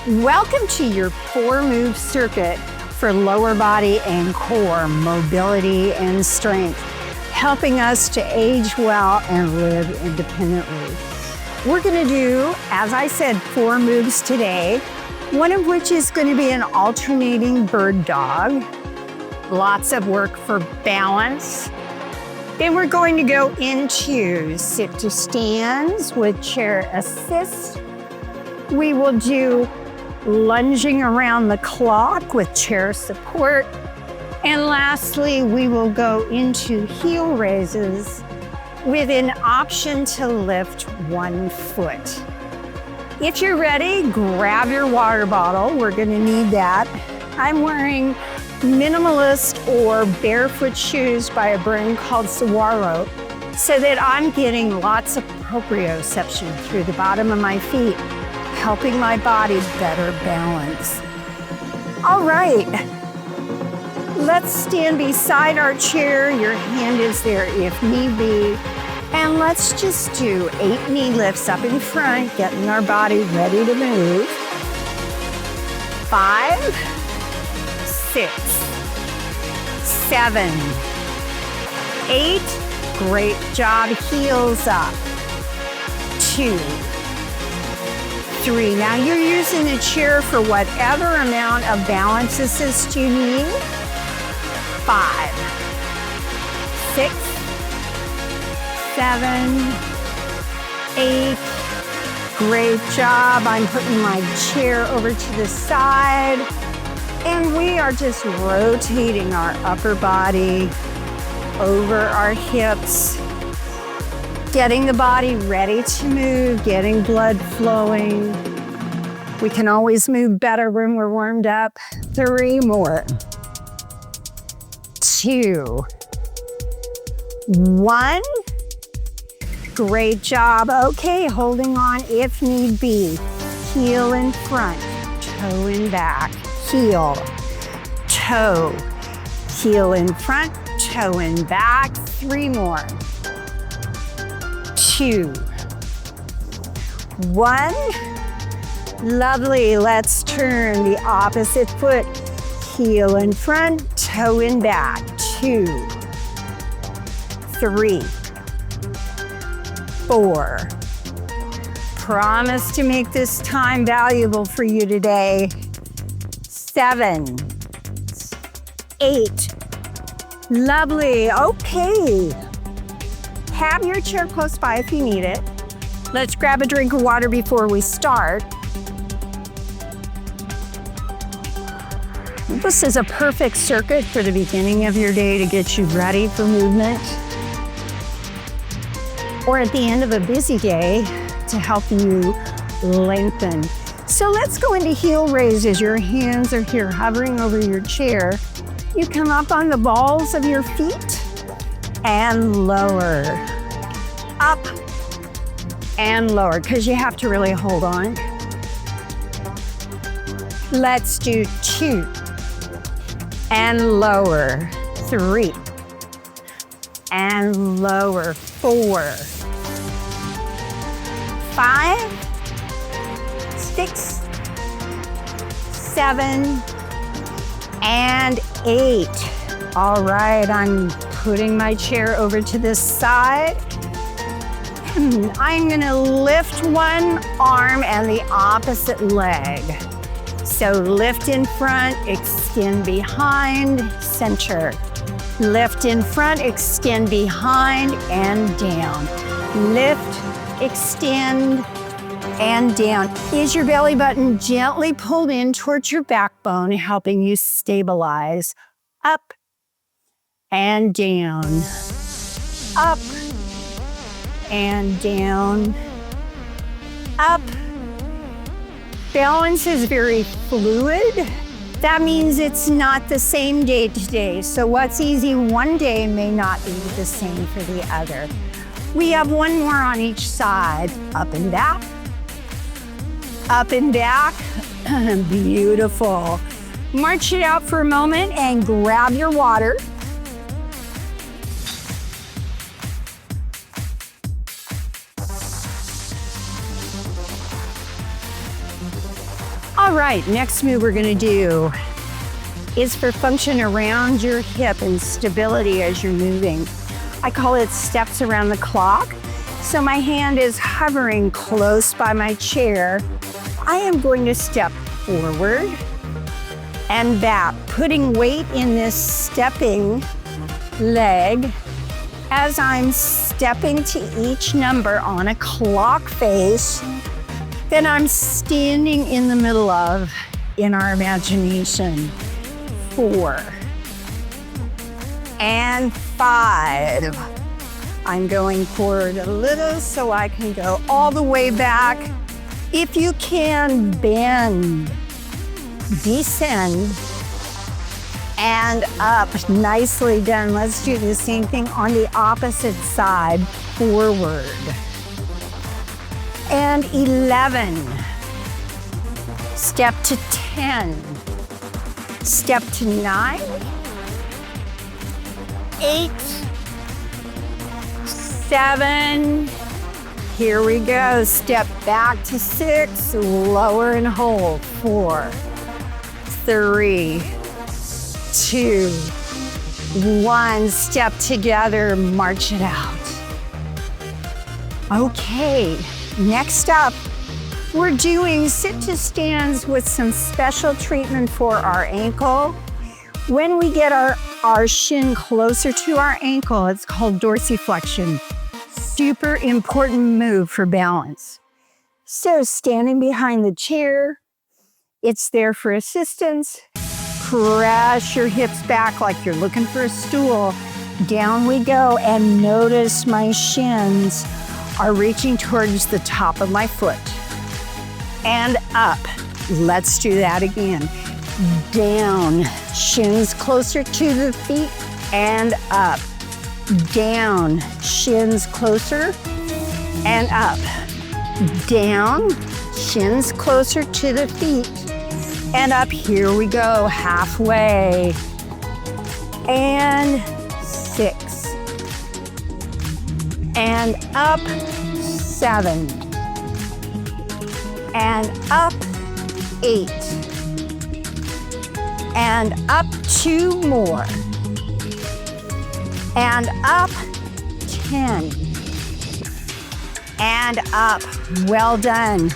Welcome to your 4-move circuit for lower body and core mobility and strength, helping us to age well and live independently. We're going to do, as I said, 4 moves today, one of which is going to be an alternating bird dog. Lots of work for balance. Then we're going to go into sit to stands with chair assist. We will do lunging around the clock with chair support. And lastly, we will go into heel raises with an option to lift 1 foot. If you're ready, grab your water bottle. We're going to need that. I'm wearing minimalist or barefoot shoes by a brand called Warmup so that I'm getting lots of proprioception through the bottom of my feet, helping my body better balance. All right, let's stand beside our chair. Your hand is there if need be. And let's just do 8 knee lifts up in front, getting our body ready to move. 5, 6, 7, 8. Great job, heels up. 2, 3. Now you're using the chair for whatever amount of balance assist you need. 5, 6, 7, 8. Great job. I'm putting my chair over to the side. And we are just rotating our upper body over our hips, getting the body ready to move, getting blood flowing. We can always move better when we're warmed up. 3 more. 2, 1. Great job. Okay, holding on if need be. Heel in front, toe in back. Heel, toe, heel in front, toe in back. 3 more. 2, 1. Lovely. Let's turn the opposite foot. Heel in front, toe in back. 2, 3, 4. Promise to make this time valuable for you today. 7, 8. Lovely. Okay. Have your chair close by if you need it. Let's grab a drink of water before we start. This is a perfect circuit for the beginning of your day to get you ready for movement, or at the end of a busy day to help you lengthen. So let's go into heel raises. Your hands are here hovering over your chair. You come up on the balls of your feet and lower. Up and lower, because you have to really hold on. Let's do 2 and lower. 3 and lower. 4, 5, 6, 7, and 8. All right, I'm putting my chair over to this side. I'm gonna lift one arm and the opposite leg. So lift in front, extend behind, center. Lift in front, extend behind and down. Lift, extend, and down. Is your belly button gently pulled in towards your backbone, helping you stabilize? Up and down. Up and down. Up. Balance is very fluid. That means it's not the same day to day. So what's easy one day may not be the same for the other. We have 1 more on each side. Up and back. Up and back. Beautiful. March it out for a moment and grab your water. All right, next move we're gonna do is for function around your hip and stability as you're moving. I call it steps around the clock. So my hand is hovering close by my chair. I am going to step forward and back, putting weight in this stepping leg as I'm stepping to each number on a clock face that I'm standing in the middle of in our imagination. 4 and 5. I'm going forward a little so I can go all the way back. If you can, bend, descend, and up. Nicely done. Let's do the same thing on the opposite side, forward. And 11. Step to 10. Step to 9. 8. 7. Here we go. Step back to 6. Lower and hold. 4. 3. 2. 1. Step together. March it out. Okay. Next up, we're doing sit to stands with some special treatment for our ankle. When we get our shin closer to our ankle, it's called dorsiflexion. Super important move for balance. So standing behind the chair, it's there for assistance. Press your hips back like you're looking for a stool. Down we go, and notice my shins are reaching towards the top of my foot. And up. Let's do that again. Down, shins closer to the feet, and up. Down, shins closer, and up. Down, shins closer to the feet, and up. Here we go, halfway. And 6. And up, 7. And up, 8. And up 2 more. And up 10. And up. Well done.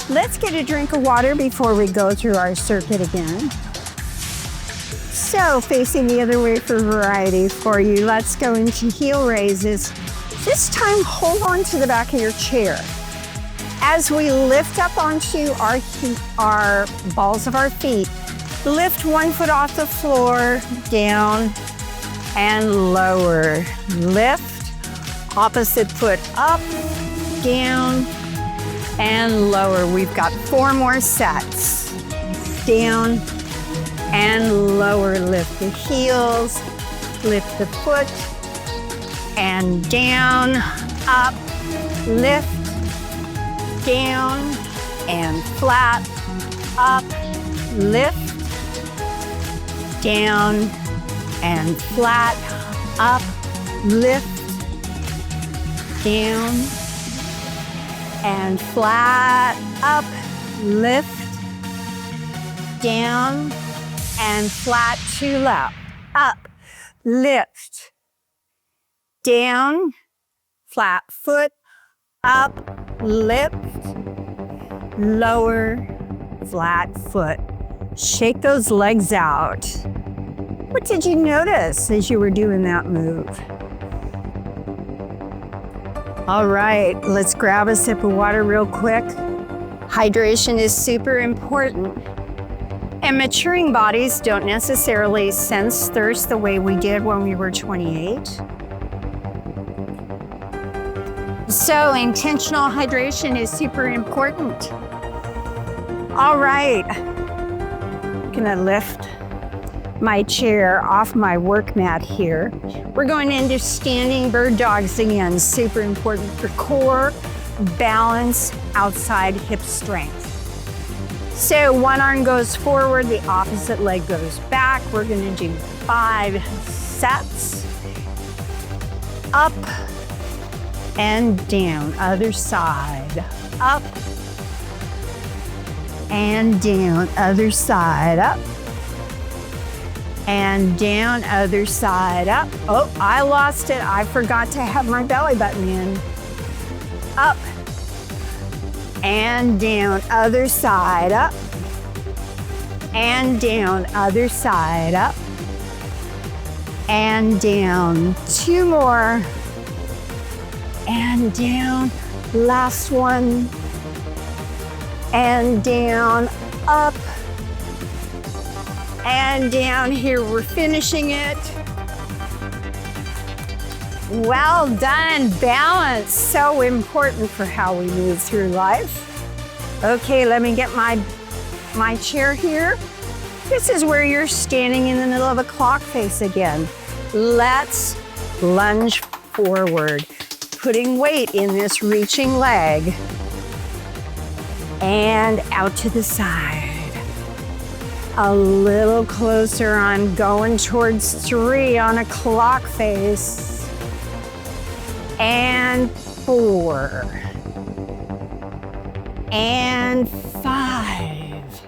Let's get a drink of water before we go through our circuit again. So facing the other way for variety for you, let's go into heel raises. This time, hold on to the back of your chair. As we lift up onto our balls of our feet, lift one foot off the floor, down, and lower. Lift, opposite foot up, down, and lower. We've got 4 more sets. Down and lower. Lift the heels, lift the foot, and down, up, lift, down, and flat, up, lift, down, and flat, up, lift, down, and flat, up, lift, down, and flat to left, up, lift, down, flat foot, up, lift, lower, flat foot. Shake those legs out. What did you notice as you were doing that move? All right, let's grab a sip of water real quick. Hydration is super important. And maturing bodies don't necessarily sense thirst the way we did when we were 28. So intentional hydration is super important. All right, I'm gonna lift my chair off my work mat here. We're going into standing bird dogs again. Super important for core, balance, outside hip strength. So one arm goes forward, the opposite leg goes back. We're gonna do 5 sets. Up and down, other side. Up and down, other side, up, and down, other side, up. Oh, I lost it. I forgot to have my belly button in. Up, and down, other side, up, and down, other side, up, and down. 2 more, and down, last one, and down, up, and down. Here, we're finishing it. Well done. Balance, so important for how we move through life. Okay, let me get my chair here. This is where you're standing in the middle of a clock face again. Let's lunge forward, putting weight in this reaching leg, and out to the side. A little closer, I'm going towards 3 on a clock face. And 4. And 5.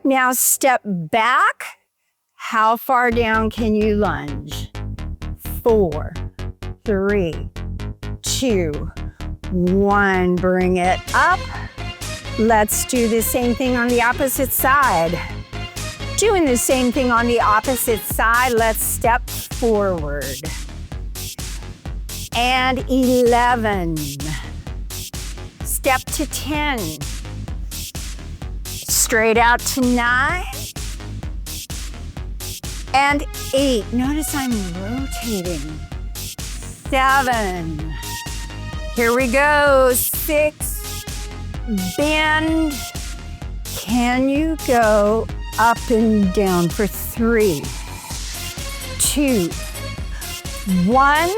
Now step back. How far down can you lunge? 4, 3, 2, 1. Bring it up. Let's do the same thing on the opposite side. Doing the same thing on the opposite side, let's step forward. And 11. Step to 10. Straight out to 9. And 8. Notice I'm rotating. 7. Here we go. 6. Bend. Can you go up and down for 3, 2, 1,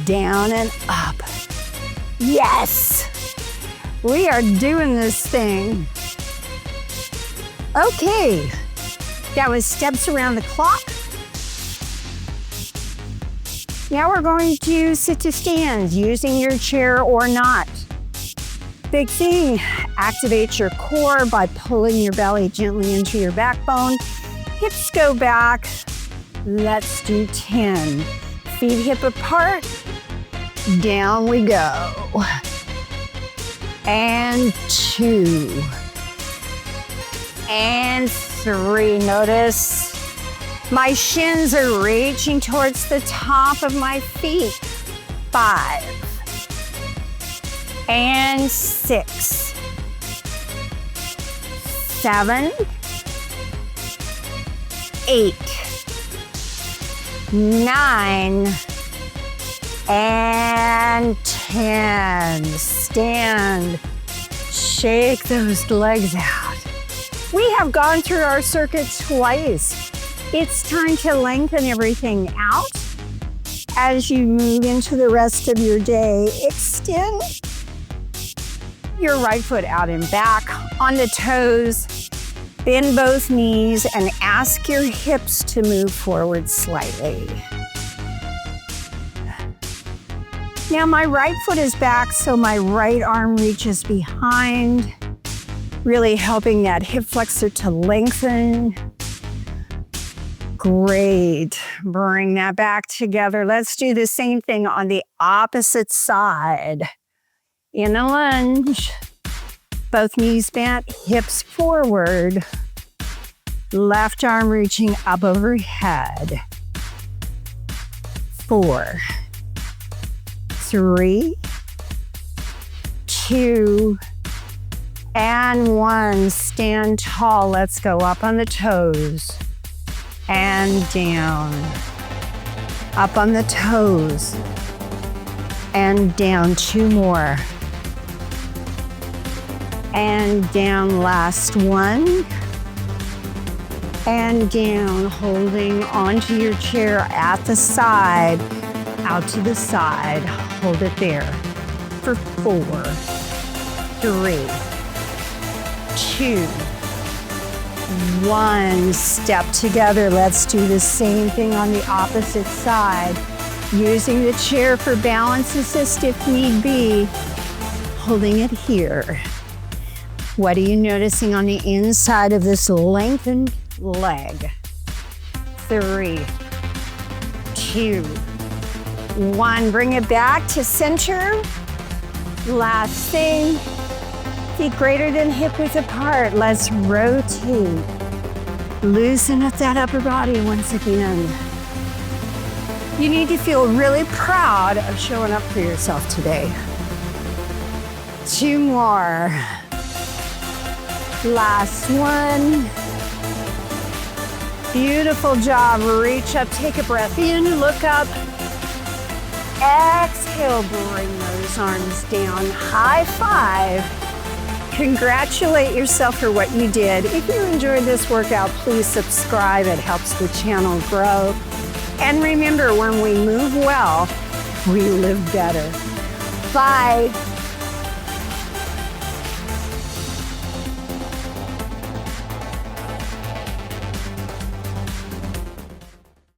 down and up. Yes, we are doing this thing. Okay, that was steps around the clock. Now we're going to sit to stand using your chair or not. Big thing, activate your core by pulling your belly gently into your backbone. Hips go back. Let's do 10. Feet hip apart. Down we go. And 2. And 3. Notice my shins are reaching towards the top of my feet. 5. And 6, 7, 8, 9, and 10. Stand, shake those legs out. We have gone through our circuit twice. It's time to lengthen everything out. As you move into the rest of your day, extend your right foot out and back on the toes, bend both knees and ask your hips to move forward slightly. Now my right foot is back, so my right arm reaches behind, really helping that hip flexor to lengthen. Great, bring that back together. Let's do the same thing on the opposite side. In a lunge, both knees bent, hips forward, left arm reaching up overhead. 4, 3, 2, and 1. Stand tall. Let's go up on the toes and down. Up on the toes and down. 2 more. And down, last one. And down, holding onto your chair at the side, out to the side. Hold it there for 4, 3, 2, 1. Step together. Let's do the same thing on the opposite side. Using the chair for balance assist if need be. Holding it here. What are you noticing on the inside of this lengthened leg? 3, 2, 1. Bring it back to center. Last thing. Feet greater than hip width apart. Let's rotate. Loosen up that upper body once again. You need to feel really proud of showing up for yourself today. 2 more. Last one. Beautiful job. Reach up, take a breath in, look up. Exhale, bring those arms down. High five. Congratulate yourself for what you did. If you enjoyed this workout, please subscribe. It helps the channel grow. And remember, when we move well, we live better. Bye.